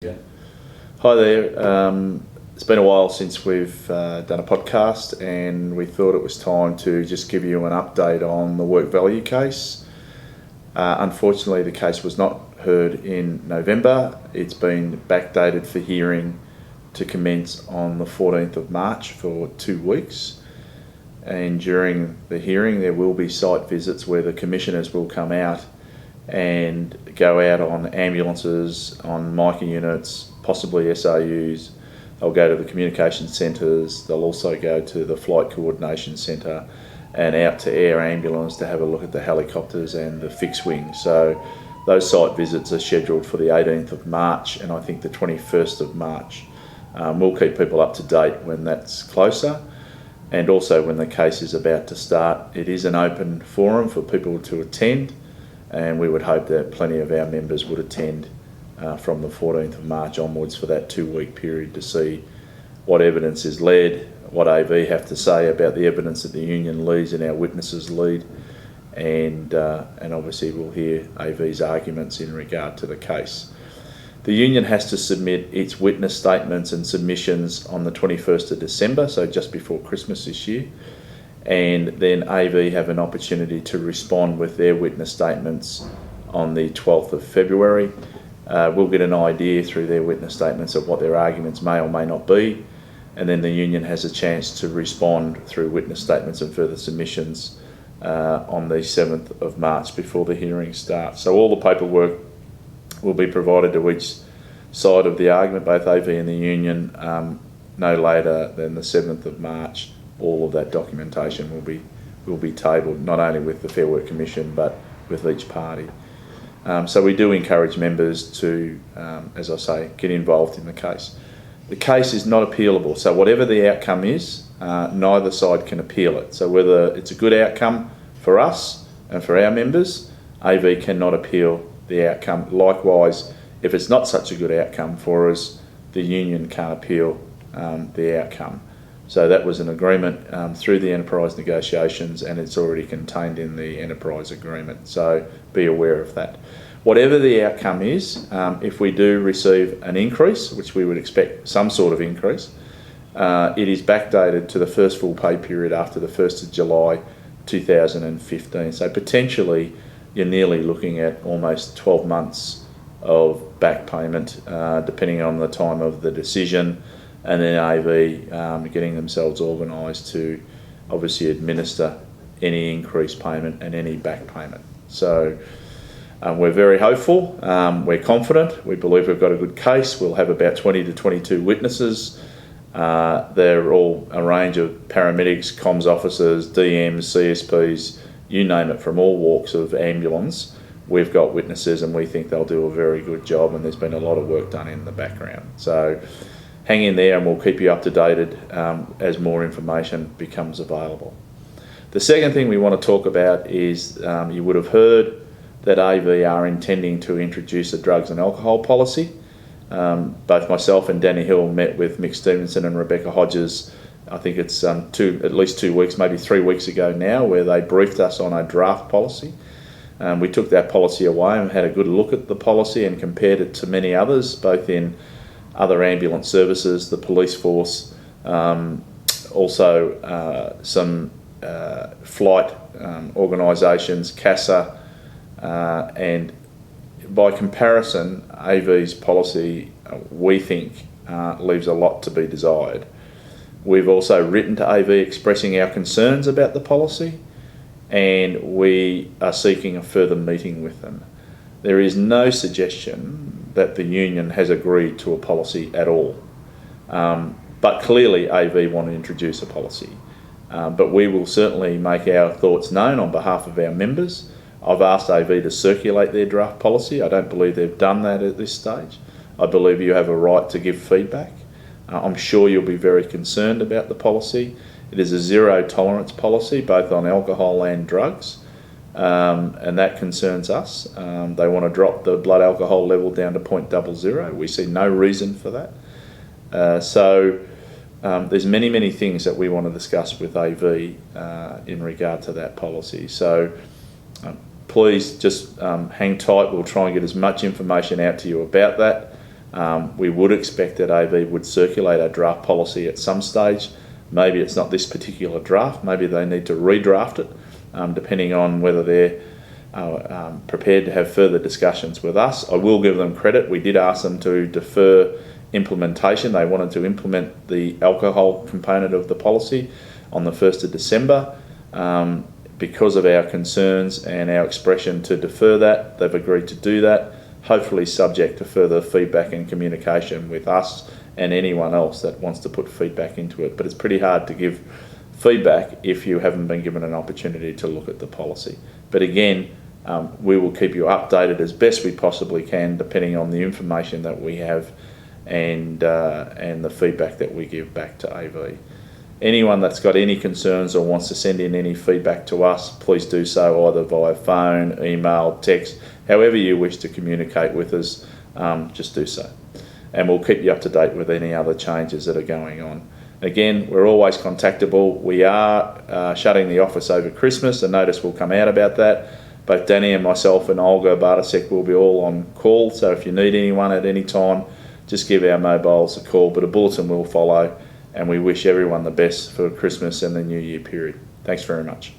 Yeah. Hi there. It's been a while since we've done a podcast, and we thought it was time to just give you an update on the work value case. Unfortunately, the case was not heard in November. It's been backdated for hearing to commence on the 14th of March for 2 weeks. And during the hearing, there will be site visits where the commissioners will come out and go out on ambulances, on mica units, possibly SAUs. They'll go to the communication centres. They'll also go to the flight coordination centre and out to air ambulance to have a look at the helicopters and the fixed wing. So those site visits are scheduled for the 18th of March and I think the 21st of March. We'll keep people up to date when that's closer. And also when the case is about to start, it is an open forum for people to attend, and we would hope that plenty of our members would attend from the 14th of March onwards for that 2-week period to see what evidence is led, what AV have to say about the evidence that the union leads and our witnesses lead, and obviously we'll hear AV's arguments in regard to the case. The union has to submit its witness statements and submissions on the 21st of December, so just before Christmas this year, and then AV have an opportunity to respond with their witness statements on the 12th of February. We'll get an idea through their witness statements of what their arguments may or may not be, and then the union has a chance to respond through witness statements and further submissions on the 7th of March before the hearing starts. So all the paperwork will be provided to each side of the argument, both AV and the union, no later than the 7th of March. All of that documentation will be tabled, not only with the Fair Work Commission, but with each party. So we do encourage members to, as I say, get involved in the case. The case is not appealable, so whatever the outcome is, neither side can appeal it. So whether it's a good outcome for us and for our members, AV cannot appeal the outcome. Likewise, if it's not such a good outcome for us, the union can't appeal the outcome. So that was an agreement through the enterprise negotiations, and it's already contained in the enterprise agreement. So be aware of that. Whatever the outcome is, if we do receive an increase, which we would expect some sort of increase, it is backdated to the first full pay period after the 1st of July 2015. So potentially you're nearly looking at almost 12 months of back payment, depending on the time of the decision, and then AV getting themselves organised to obviously administer any increased payment and any back payment. So we're very hopeful, we're confident, we believe we've got a good case. We'll have about 20 to 22 witnesses. They're all a range of paramedics, comms officers, DMs, CSPs, you name it, from all walks of ambulance. We've got witnesses and we think they'll do a very good job, and there's been a lot of work done in the background. So hang in there and we'll keep you up to date as more information becomes available. The second thing we want to talk about is you would have heard that AV are intending to introduce a drugs and alcohol policy. Both myself and Danny Hill met with Mick Stevenson and Rebecca Hodges. I think it's at least 2 weeks, maybe 3 weeks ago now, where they briefed us on a draft policy. We took that policy away and had a good look at the policy and compared it to many others, both in other ambulance services, the police force, also some flight organisations, CASA, and by comparison, AV's policy, we think, leaves a lot to be desired. We've also written to AV expressing our concerns about the policy, and we are seeking a further meeting with them. There is no suggestion that the union has agreed to a policy at all, but clearly AV want to introduce a policy. But we will certainly make our thoughts known on behalf of our members. I've asked AV to circulate their draft policy. I don't believe they've done that at this stage. I believe you have a right to give feedback. I'm sure you'll be very concerned about the policy. It is a zero tolerance policy, both on alcohol and drugs, and that concerns us. They want to drop the blood alcohol level down to 0.00. We see no reason for that. So there's many things that we want to discuss with AV in regard to that policy. So please just hang tight. We'll try and get as much information out to you about that. We would expect that AEAV would circulate a draft policy at some stage. Maybe it's not this particular draft, maybe they need to redraft it, depending on whether they're prepared to have further discussions with us. I will give them credit. We did ask them to defer implementation. They wanted to implement the alcohol component of the policy on the 1st of December. Because of our concerns and our expression to defer that, they've agreed to do that, hopefully subject to further feedback and communication with us and anyone else that wants to put feedback into it. But it's pretty hard to give feedback if you haven't been given an opportunity to look at the policy. But again, we will keep you updated as best we possibly can, depending on the information that we have and the feedback that we give back to AEAV. Anyone that's got any concerns or wants to send in any feedback to us, please do so either via phone, email, text, however you wish to communicate with us, just do so. And we'll keep you up to date with any other changes that are going on. Again, we're always contactable. We are shutting the office over Christmas. A notice will come out about that. Both Danny and myself and Olga Bartasek will be all on call. So if you need anyone at any time, just give our mobiles a call. But a bulletin will follow. And we wish everyone the best for Christmas and the New Year period. Thanks very much.